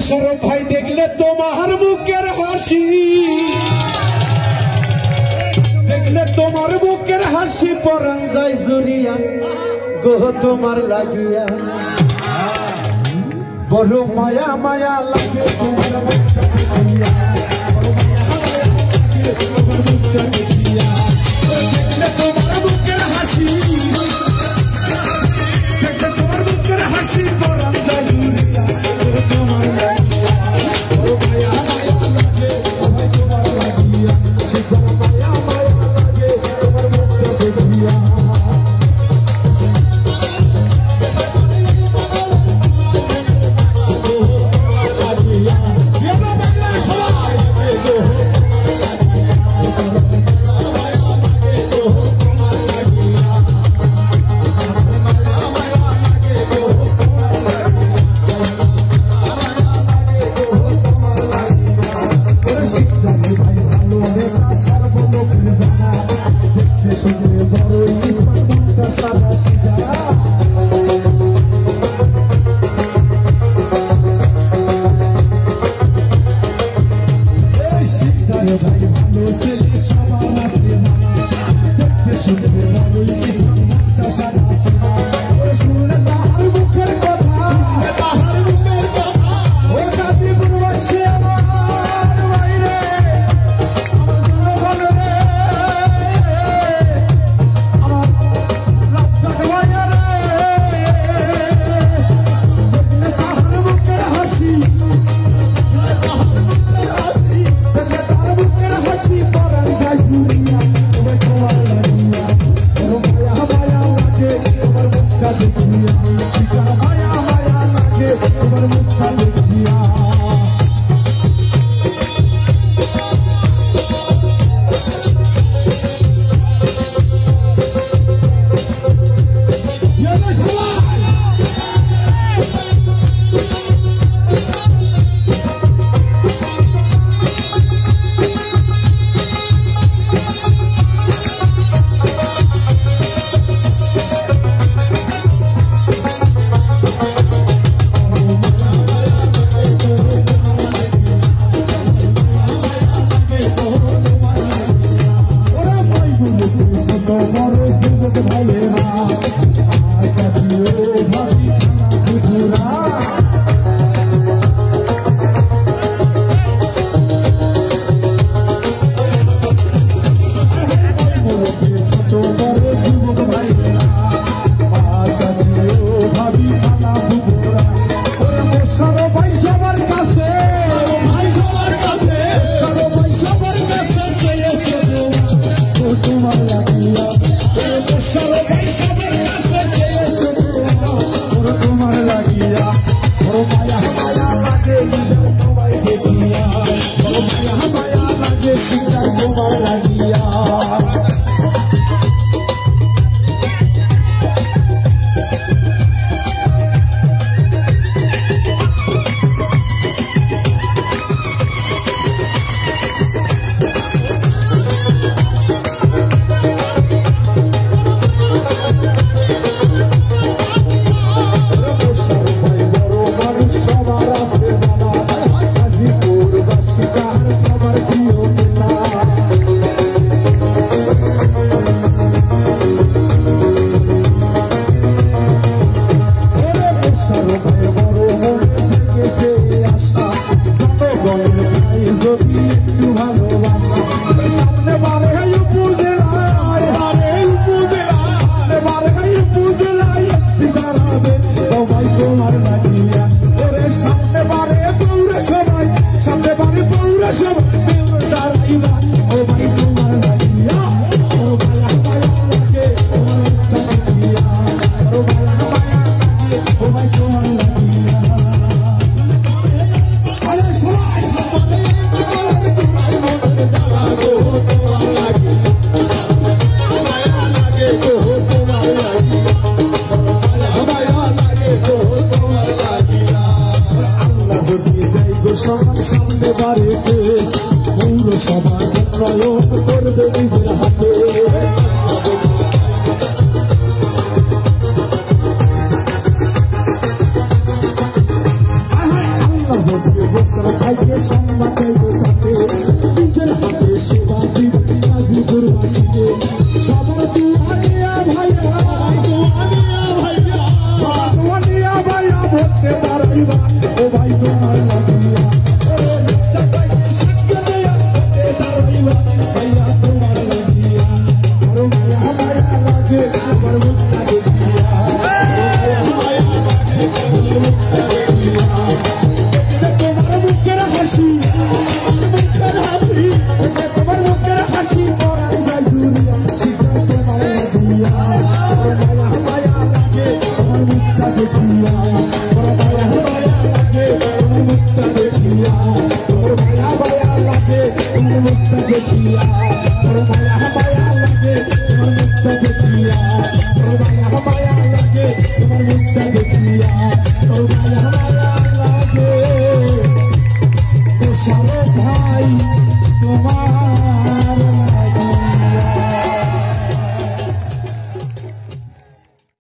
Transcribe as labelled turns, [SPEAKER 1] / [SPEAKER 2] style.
[SPEAKER 1] মোশাররফ ভাই দেখলে তোমার বুকের হাসি, দেখলে তোমার বুকের হাসি পরাণ যায় জুড়িয়া গো তোমার লাগিয়া, বড় মায়া মায়া লাগে তোমার মুখটা দেখিয়া, তোমার মুখটা দেখিয়া, দেখলে তোমার বুকের হাসি, দেখলে তোমার বুকের হাসি পরাণ যায় জুড়িয়া তোমার লাগিয়া, বড় মায়া মায়া লাগে তোমার লাগিয়া, বড় মায়া মায়া লাগে তোমার মুখটা দেখিয়া। ভোটে বছর ভাইকে সম্মান দেব তাকে নিজের হাতে সেবা দিব গাজীপুরবাসীকে সবার দুয়ারিয়া ভাইয়া দুয়ারিয়া ভাইয়া ভোটে দাঁড়াইবা ও ভাই তোমার লাগিয়া